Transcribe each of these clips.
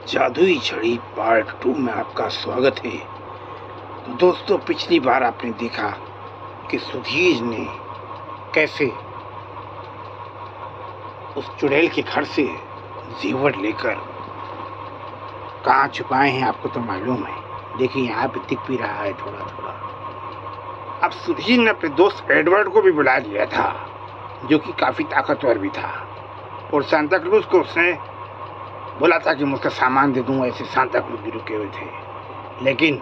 जादुई छड़ी पार्ट 2 में आपका स्वागत है। तो दोस्तों, पिछली बार आपने देखा कि सुधीर ने कैसे उस चुड़ैल के घर से जेवर लेकर कहाँ छुपाए हैं आपको तो मालूम है। देखिए, यहाँ पे दिख भी रहा है थोड़ा थोड़ा। अब सुधीर ने अपने दोस्त एडवर्ड को भी बुला लिया था, जो कि काफ़ी ताकतवर भी था, और सांता क्लूज को उसने बोला था कि मैं उसका सामान दे दूंगा। ऐसे सांता क्लूज भी रुके हुए थे। लेकिन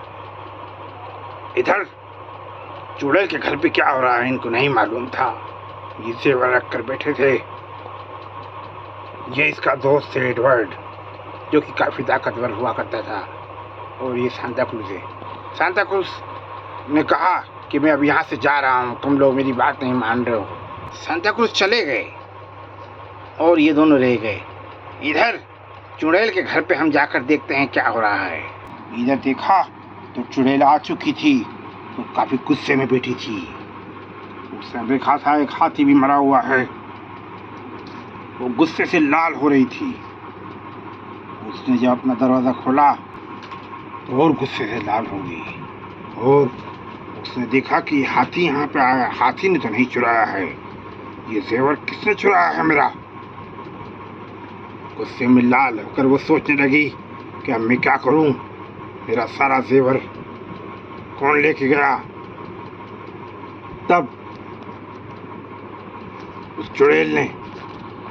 इधर चुड़ैल के घर पे क्या हो रहा है इनको नहीं मालूम था। ये सेवा रख कर बैठे थे। ये इसका दोस्त है एडवर्ड, जो कि काफ़ी ताकतवर हुआ करता था, और ये सांता क्लूज है। सांता क्लूज ने कहा कि मैं अब यहाँ से जा रहा हूँ, तुम लोग मेरी बात नहीं मान रहे हो। सांता क्लूज चले गए और ये दोनों रह गए। इधर चुड़ैल के घर पे हम जाकर देखते हैं क्या हो रहा है। इधर देखा तो चुड़ैल आ चुकी थी, तो काफी गुस्से में बैठी थी। उसने देखा था एक हाथी भी मरा हुआ है, वो गुस्से से लाल हो रही थी। उसने जब अपना दरवाजा खोला तो और गुस्से से लाल हो गई, और उसने देखा कि हाथी यहाँ पे आया। हाथी ने तो नहीं चुराया है, ये जेवर किसने चुराया है मेरा। गुस्से में लाल होकर वो सोचने लगी कि अब मैं क्या करूं, मेरा सारा जेवर कौन लेके गया। तब उस चुड़ैल ने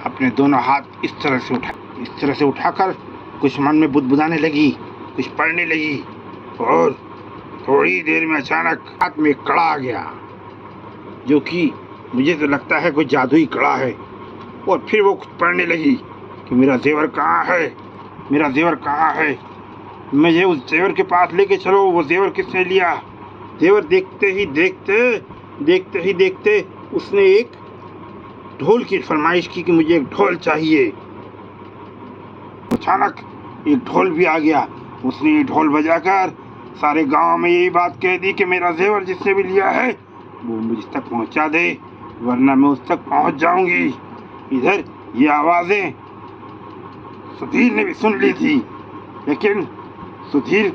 अपने दोनों हाथ इस तरह से उठाकर कुछ मन में बुदबुदाने लगी, कुछ पढ़ने लगी, और थोड़ी देर में अचानक हाथ में कड़ा आ गया, जो कि मुझे तो लगता है कोई जादुई कड़ा है। और फिर वो कुछ पढ़ने लगी कि मेरा जेवर कहाँ है, मेरा जेवर कहाँ है, मुझे उस जेवर के पास लेके चलो। वो जेवर किसने लिया। जेवर देखते ही देखते उसने एक ढोल की फरमाइश की कि मुझे एक ढोल चाहिए। अचानक एक ढोल भी आ गया। उसने ये ढोल बजाकर सारे गांव में यही बात कह दी कि मेरा जेवर जिसने भी लिया है वो मुझ तक पहुंचा दे, वरना मैं उस तक पहुंच जाऊंगी। इधर ये आवाजें सुधीर ने भी सुन ली थी, लेकिन सुधीर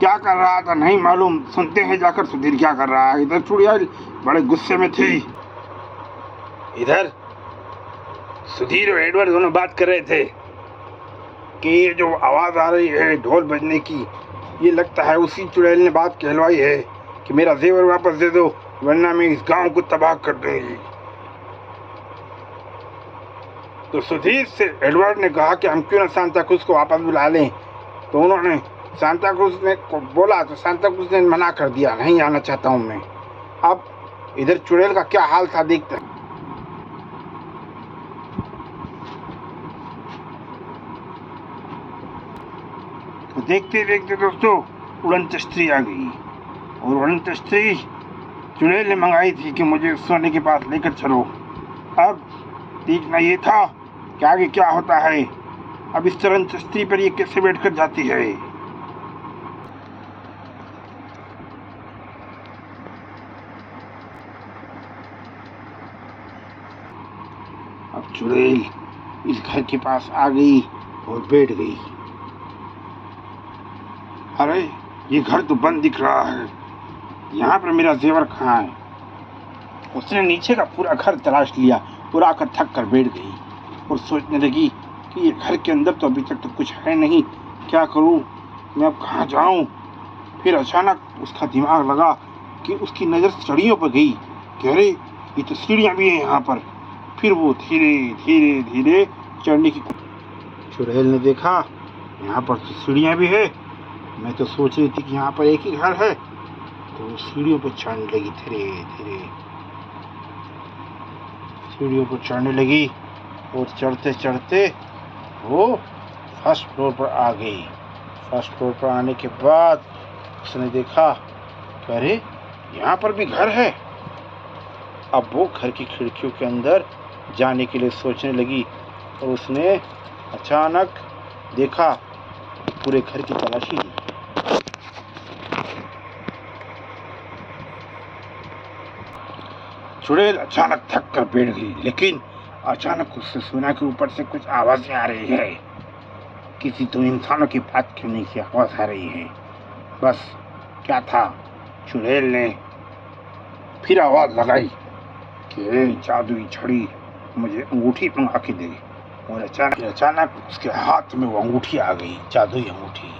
क्या कर रहा था नहीं मालूम। सुनते हैं जाकर सुधीर क्या कर रहा है। इधर चुड़ैल बड़े गुस्से में थी। इधर सुधीर और एडवर्ड दोनों बात कर रहे थे कि ये जो आवाज आ रही है ढोल बजने की, ये लगता है उसी चुड़ैल ने बात कहलवाई है कि मेरा जेवर वापस दे दो, वरना मैं इस गांव को तबाह कर दूंगी। तो सुधीर से एडवर्ड ने कहा कि हम क्यों ना सांता क्लूज को वापस बुला लें। तो उन्होंने सांता क्लूज ने को बोला, तो सांता क्लूज ने मना कर दिया, नहीं आना चाहता हूं मैं। अब इधर चुड़ैल का क्या हाल था देखते हैं। तो देखते देखते दोस्तों उड़न तश्तरी आ गई, और उड़न तश्तरी चुड़ैल ने मंगाई थी कि मुझे सोने के पास लेकर चलो। अब देखना ये था कि आगे क्या होता है। अब इस तरह तश्तरी पर ये कैसे बैठकर जाती है। अब चुड़ैल इस घर के पास आ गई और बैठ गई। अरे, ये घर तो बंद दिख रहा है, यहाँ पर मेरा जेवर कहाँ है। उसने नीचे का पूरा घर तलाश लिया और आकर थक कर बैठ गई, और सोचने लगी कि ये घर के अंदर तो अभी तक तो कुछ है नहीं, क्या करूं, मैं अब कहाँ जाऊं। फिर अचानक उसका दिमाग लगा कि उसकी नज़र सीढ़ियों पर गई कि अरे, ये तो सीढ़ियाँ भी हैं यहाँ पर। फिर वो धीरे धीरे धीरे चढ़ने की। चुड़ैल ने देखा यहाँ पर तो सीढ़ियाँ भी है, मैं तो सोच रही थी कि यहाँ पर एक ही घर है। तो सीढ़ियों पर चढ़ने लगी, धीरे धीरे सीढ़ियों पर चढ़ने लगी, और चढ़ते चढ़ते वो फर्स्ट फ्लोर पर आ गई। फर्स्ट फ्लोर पर आने के बाद उसने देखा कि अरे, यहाँ पर भी घर है। अब वो घर की खिड़कियों के अंदर जाने के लिए सोचने लगी, और उसने अचानक देखा पूरे घर की तलाशी ली। चुड़ैल अचानक थक कर बैठ गई, लेकिन अचानक उससे सुना कि ऊपर से कुछ आवाजें आ रही है। किसी तो इंसानों की बात क्यों नहीं की आवाज आ रही है। बस क्या था, चुड़ैल ने फिर आवाज लगाई कि ए जादुई छड़ी, मुझे अंगूठी मंगा के दे। और अचानक उसके हाथ में वो अंगूठी आ गई, जादुई अंगूठी।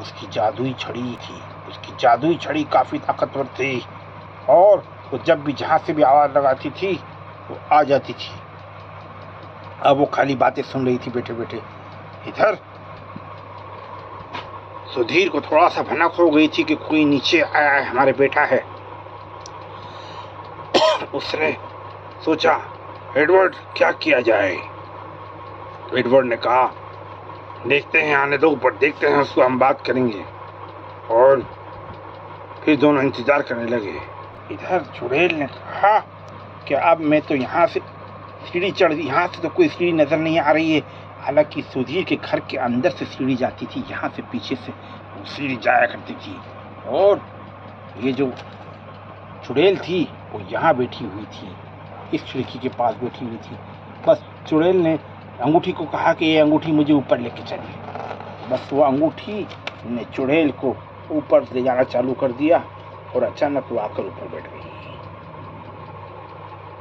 उसकी जादुई छड़ी थी। उसकी जादुई छड़ी काफी ताकतवर थी और वो जब भी जहां से भी आवाज लगाती थी वो आ जाती थी। अब वो खाली बातें सुन रही थी बैठे बैठे। इधर सुधीर को थोड़ा सा भनक हो गई थी कि कोई नीचे आया है, हमारे बेटा है। उसने सोचा एडवर्ड क्या किया जाए। एडवर्ड ने कहा देखते हैं, आने दो ऊपर, देखते हैं उसको, हम बात करेंगे। और फिर दोनों इंतजार करने लगे। इधर चुड़ैल ने कहा कि अब मैं तो यहाँ से सीढ़ी चढ़, यहाँ से तो कोई सीढ़ी नजर नहीं आ रही है। हालांकि सुधीर के घर के अंदर से सीढ़ी जाती थी, यहाँ से पीछे से वो सीढ़ी जाया करती थी। और ये जो चुड़ैल थी वो यहाँ बैठी हुई थी, इस खिड़की के पास बैठी हुई थी। बस चुड़ैल ने अंगूठी को कहा कि ये अंगूठी मुझे ऊपर लेके चलिए। बस वो अंगूठी ने चुड़ैल को ऊपर ले जाना चालू कर दिया और अचानक वो आकर ऊपर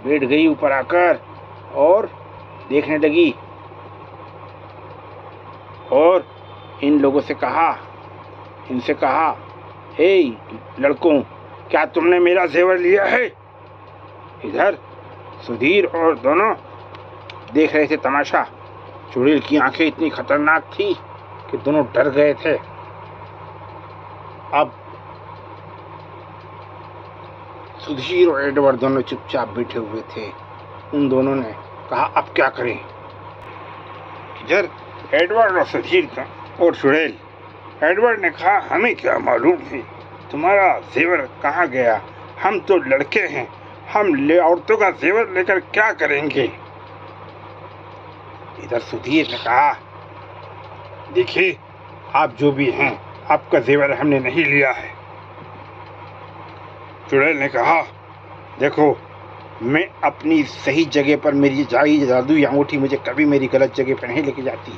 बैठ गई ऊपर आकर और देखने लगी और इन लोगों से कहा, इनसे कहा, हे लड़कों, क्या तुमने मेरा जेवर लिया है? इधर सुधीर और दोनों देख रहे थे तमाशा। चुड़ैल की आंखें इतनी खतरनाक थी कि दोनों डर गए थे। अब सुधीर और एडवर्ड दोनों चुपचाप बैठे हुए थे। उन दोनों ने कहा अब क्या करें। इधर एडवर्ड और सुधीर और चुड़ैल। एडवर्ड ने कहा हमें क्या मालूम है तुम्हारा जेवर कहाँ गया, हम तो लड़के हैं, हम औरतों का जेवर लेकर क्या करेंगे। इधर सुधीर ने कहा देखिए आप जो भी हैं, आपका जेवर हमने नहीं लिया है। चुड़ैल ने कहा देखो, मैं अपनी सही जगह पर, मेरी जादुई अंगूठी मुझे कभी मेरी गलत जगह पर नहीं लेके जाती,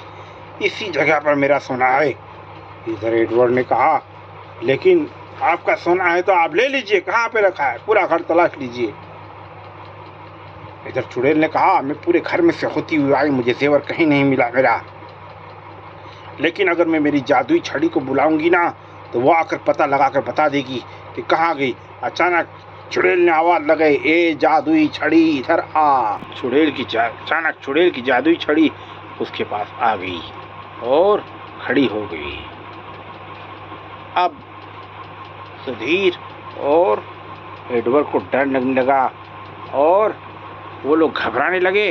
इसी जगह पर मेरा सोना है। इधर एडवर्ड ने कहा लेकिन आपका सोना है तो आप ले लीजिए, कहाँ पे रखा है, पूरा घर तलाश लीजिए। इधर चुड़ैल ने कहा मैं पूरे घर में से होती हुई आई, मुझे जेवर कहीं नहीं मिला मेरा, लेकिन अगर मैं मेरी जादुई छड़ी को बुलाऊंगी ना तो वो आकर पता लगाकर बता देगी कि कहाँ गई। अचानक चुड़ैल ने आवाज लगाई, ए जादुई छड़ी इधर आ। अचानक चुड़ैल की जादुई छड़ी उसके पास आ गई और खड़ी हो गई। अब सुधीर और एडवर्ड को डर लगने लगा और वो लोग घबराने लगे।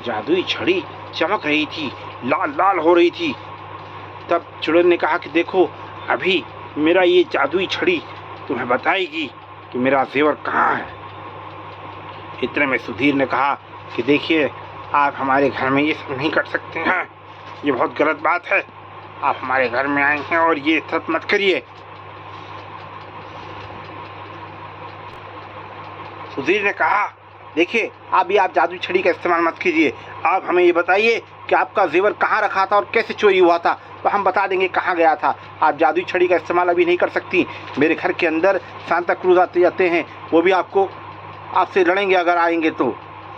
जादुई छड़ी चमक रही थी, लाल लाल हो रही थी। तब चुड़ैल ने कहा कि देखो अभी मेरा ये जादुई छड़ी तुम्हें बताएगी कि मेरा जेवर कहाँ है। इतने में सुधीर ने कहा कि देखिए आप हमारे घर में ये सब नहीं कर सकते हैं, ये बहुत गलत बात है। आप हमारे घर में आए हैं और ये सब मत करिए। सुधीर ने कहा देखिए अभी आप जादुई छड़ी का इस्तेमाल मत कीजिए, आप हमें ये बताइए कि आपका जेवर कहाँ रखा था और कैसे चोरी हुआ था, तो हम बता देंगे कहाँ गया था। आप जादुई छड़ी का इस्तेमाल अभी नहीं कर सकती। मेरे घर के अंदर सांता क्रूज आते जाते हैं, वो भी आपसे लड़ेंगे अगर आएंगे तो।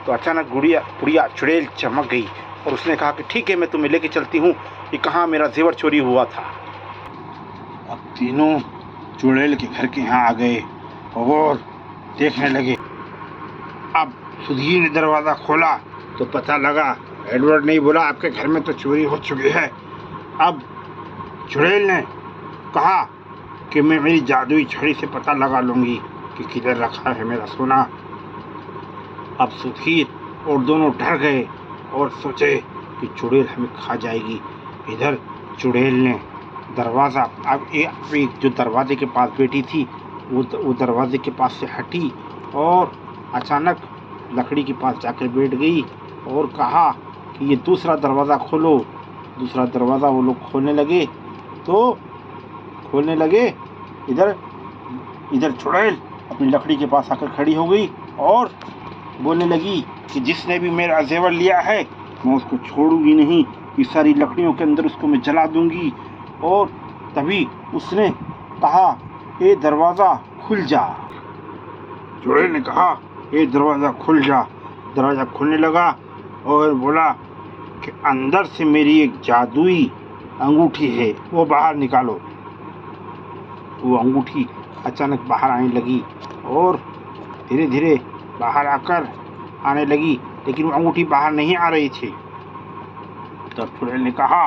अचानक गुड़िया चुड़ैल चमक गई और उसने कहा कि ठीक है मैं तुम्हें लेके चलती हूँ कि कहाँ मेरा जेवर चोरी हुआ था। अब तीनों चुड़ैल के घर के यहाँ आ गए और देखने लगे। अब सुधीर ने दरवाज़ा खोला तो पता लगा एडवर्ड ने बोला आपके घर में तो चोरी हो चुकी है। अब चुड़ैल ने कहा कि मैं मेरी जादुई छड़ी से पता लगा लूँगी कि किधर रखा है मेरा सोना। अब सुधीर और दोनों डर गए और सोचे कि चुड़ैल हमें खा जाएगी। इधर चुड़ैल ने दरवाज़ा, अब एक जो दरवाजे के पास बैठी थी वो दरवाजे के पास से हटी और अचानक लकड़ी के पास जाकर बैठ गई और कहा कि ये दूसरा दरवाज़ा खोलो। दूसरा दरवाज़ा वो लोग खोलने लगे। इधर चुड़ैल अपनी लकड़ी के पास आकर खड़ी हो गई और बोलने लगी कि जिसने भी मेरा जेवर लिया है मैं उसको छोड़ूंगी नहीं, कि सारी लकड़ियों के अंदर उसको मैं जला दूंगी। और तभी उसने कहा, ए दरवाज़ा खुल जा। चुड़ैल ने कहा, ए दरवाज़ा खुल जा। दरवाज़ा खुलने लगा और बोला कि अंदर से मेरी एक जादुई अंगूठी है, वो बाहर निकालो। वो अंगूठी अचानक बाहर आने लगी और धीरे धीरे बाहर आने लगी, लेकिन वो अंगूठी बाहर नहीं आ रही थी। तब चुड़ैल ने कहा,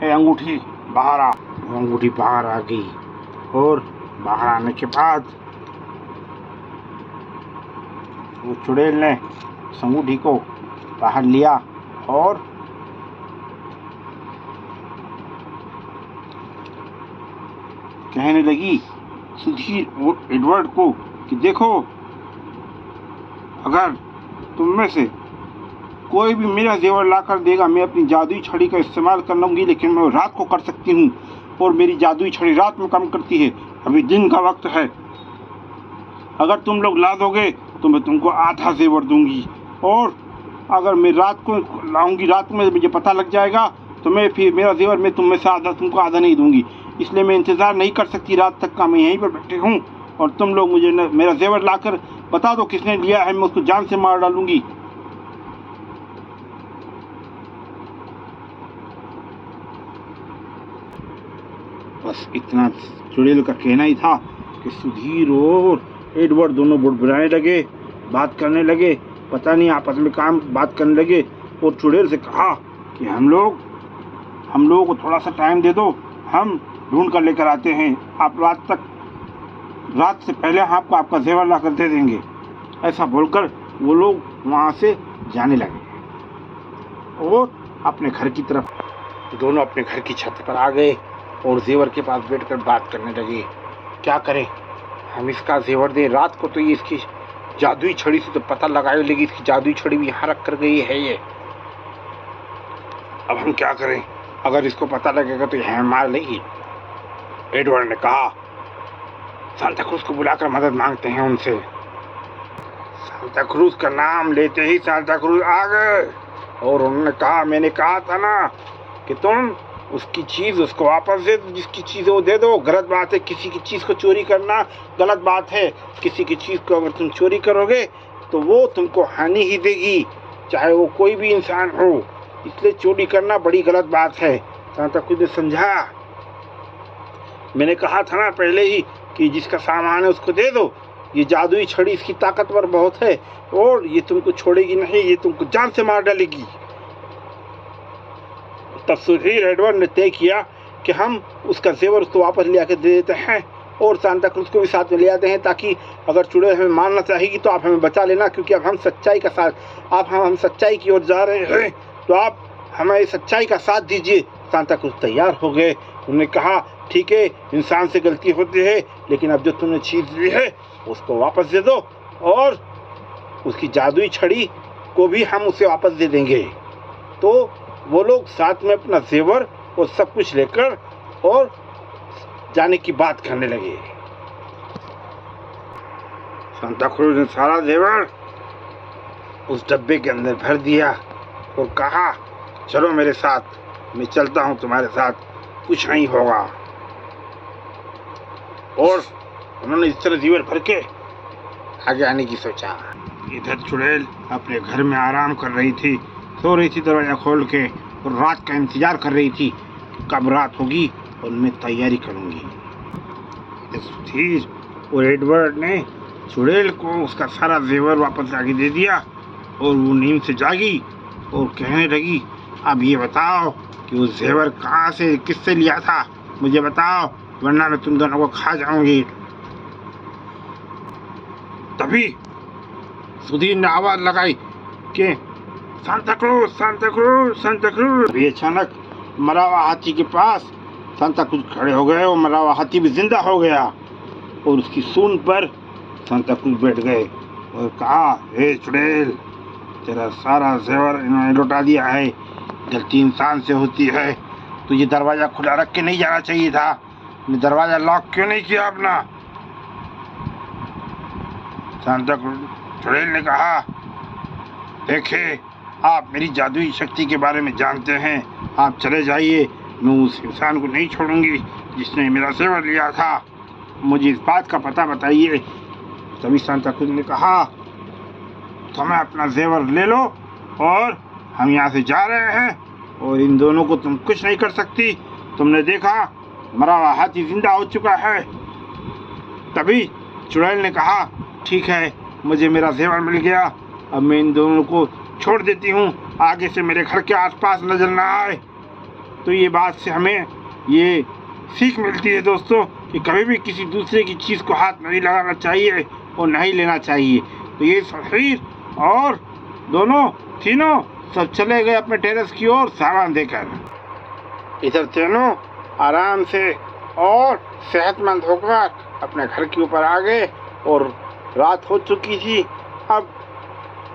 ए अंगूठी बाहर आ। वो अंगूठी बाहर आ गई और बाहर आने के बाद वो चुड़ैल ने उस अंगूठी को बाहर लिया और कहने लगी सुधीर और एडवर्ड को कि देखो, अगर तुम में से कोई भी मेरा जेवर ला कर देगा, मैं अपनी जादुई छड़ी का इस्तेमाल कर लूँगी, लेकिन मैं रात को कर सकती हूँ और मेरी जादुई छड़ी रात में काम करती है। अभी दिन का वक्त है, अगर तुम लोग ला दोगे तो मैं तुमको आधा जेवर दूंगी, और अगर मैं रात को लाऊंगी, रात में मुझे पता लग जाएगा तो मैं फिर मेरा जेवर मैं तुम में से आधा तुमको आधा नहीं दूंगी। इसलिए मैं इंतज़ार नहीं कर सकती रात तक का, मैं यहीं पर बैठे हूँ और तुम लोग मुझे मेरा जेवर लाकर बता दो किसने लिया है, मैं उसको जान से मार डालूंगी। बस इतना चुड़ैल का कहना ही था कि सुधीर और एडवर्ड दोनों बुड़बुड़ाने लगे, बात करने लगे, पता नहीं आपस में बात करने लगे। और चुड़ैल से कहा कि हम लोग को थोड़ा सा टाइम दे दो, हम ढूंढ कर लेकर आते हैं, आप रात से पहले आपको आपका जेवर ला कर दे देंगे। ऐसा बोलकर वो लोग वहाँ से जाने लगे और अपने घर की तरफ, दोनों अपने घर की छत पर आ गए और जेवर के पास बैठकर बात करने लगे। क्या करें, हम इसका जेवर दें, रात को तो ये इसकी जादुई छड़ी से तो पता लगाए लेगी, इसकी जादुई छड़ी भी यहाँ रख कर गई है ये। अब हम क्या करें, अगर इसको पता लगेगा तो यह मार लेगी। एडवर्ड ने कहा, सांता क्रूज को बुलाकर मदद मांगते हैं उनसे। सांता क्रूज का नाम लेते ही सांता क्रूज आ गए और उन्होंने कहा, मैंने कहा था ना कि तुम उसकी चीज़ उसको वापस दे दो, जिसकी चीज़ वो दे दो। गलत बात है, किसी की चीज़ को चोरी करना गलत बात है। किसी की चीज़ को अगर तुम चोरी करोगे तो वो तुमको हानि ही देगी, चाहे वो कोई भी इंसान हो। इसलिए चोरी करना बड़ी गलत बात है। सांता क्रूज ने समझाया, मैंने कहा था ना पहले ही कि जिसका सामान है उसको दे दो। ये जादुई छड़ी इसकी ताकतवर बहुत है और ये तुमको छोड़ेगी नहीं, ये तुमको जान से मार डालेगी। तब सुधीर एडवर्ड ने तय किया कि हम उसका जेवर उसको वापस ले आकर दे देते हैं और सांता क्रूज को भी साथ में ले आते हैं, ताकि अगर चुड़ैल हमें मारना चाहेगी तो आप हमें बचा लेना, क्योंकि अब हम सच्चाई का साथ हम सच्चाई की ओर जा रहे हैं, तो आप हमें सच्चाई का साथ दीजिए। सांता क्रूज तैयार हो गए। उन्होंने कहा, ठीक है, इंसान से गलती होती है, लेकिन अब जो तुमने चीज़ ली है उसको वापस दे दो और उसकी जादुई छड़ी को भी हम उसे वापस दे देंगे। तो वो लोग साथ में अपना जेवर और सब कुछ लेकर और जाने की बात करने लगे। सांता क्रूज ने सारा जेवर उस डब्बे के अंदर भर दिया और कहा, चलो मेरे साथ, मैं चलता हूँ तुम्हारे साथ, कुछ नहीं होगा। और उन्होंने इस तरह जेवर भर के आगे आने की सोचा। इधर चुड़ैल अपने घर में आराम कर रही थी, सो रही थी दरवाज़ा खोल के, और रात का इंतजार कर रही थी कि कब रात होगी और मैं तैयारी करूंगी। सुधीर और एडवर्ड ने चुड़ैल को उसका सारा जेवर वापस लाके दे दिया और वो नींद से जागी और कहने लगी, अब ये बताओ कि वो जेवर कहाँ से, किससे लिया था, मुझे बताओ, वरना मैं तुम दोनों को खा जाऊंगी। तभी सुधीर ने आवाज लगाई कि Santa cruise, Santa cruise, Santa cruise. अभी अचानक मरा हुआ हाथी के पास सांता क्रूज खड़े हो गए और मरा हुआ हाथी भी जिंदा हो गया और उसकी सूंड पर सांता क्रूज बैठ गए और कहा, हे चुड़ैल, तेरा सारा जेवर इन्होंने लौटा दिया है, गलती इंसान से होती है, तुझे दरवाज़ा खुला रख के नहीं जाना चाहिए था, दरवाज़ा लॉक क्यों नहीं किया अपना। सांता क्रूज चुड़ैल ने कहा, देखे, आप मेरी जादुई शक्ति के बारे में जानते हैं, आप चले जाइए। मैं उस इंसान को नहीं छोड़ूंगी जिसने मेरा जेवर लिया था। मुझे इस बात का पता बताइए। तभी सांता क्लॉज ने कहा, तुम्हें अपना जेवर ले लो और हम यहाँ से जा रहे हैं और इन दोनों को तुम कुछ नहीं कर सकती। तुमने देखा मरा हुआ हाथी जिंदा हो चुका है। तभी चुड़ैल ने कहा, ठीक है, मुझे मेरा जेवर मिल गया, अब मैं इन दोनों को छोड़ देती हूँ, आगे से मेरे घर के आसपास नजर ना आए। तो ये बात से हमें ये सीख मिलती है दोस्तों कि कभी भी किसी दूसरे की चीज़ को हाथ नहीं लगाना चाहिए और नहीं लेना चाहिए। तो ये शरीर और तीनों सब चले गए अपने टेरेस की ओर सामान देकर। इधर तीनों आराम से और सेहतमंद होकर अपने घर के ऊपर आ गए और रात हो चुकी थी। अब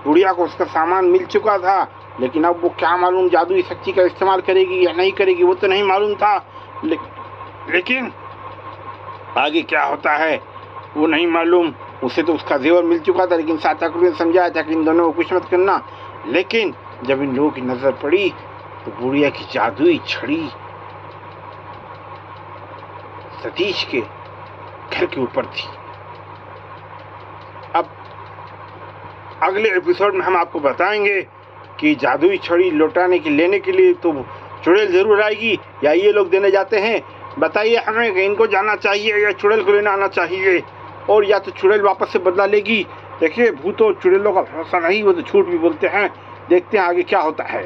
गुड़िया को उसका सामान मिल चुका था, लेकिन अब वो क्या मालूम जादुई शक्ति का इस्तेमाल करेगी या नहीं करेगी, वो तो नहीं मालूम था। लेकिन आगे क्या होता है वो नहीं मालूम। उसे तो उसका जेवर मिल चुका था, लेकिन सांता क्लॉज ने समझाया था कि इन दोनों को कुछ मत करना। लेकिन जब इन लोगों की नजर पड़ी तो गुड़िया की जादुई छड़ी सतीश के घर के ऊपर थी। अब अगले एपिसोड में हम आपको बताएंगे कि जादुई छड़ी लौटाने के लेने के लिए तो चुड़ैल जरूर आएगी या ये लोग देने जाते हैं। बताइए हमें कि इनको जाना चाहिए या चुड़ैल को लेना आना चाहिए, और या तो चुड़ैल वापस से बदला लेगी। देखिए, भूतों चुड़ैलों का भरोसा नहीं, वो तो झूठ भी बोलते हैं। देखते हैं आगे क्या होता है।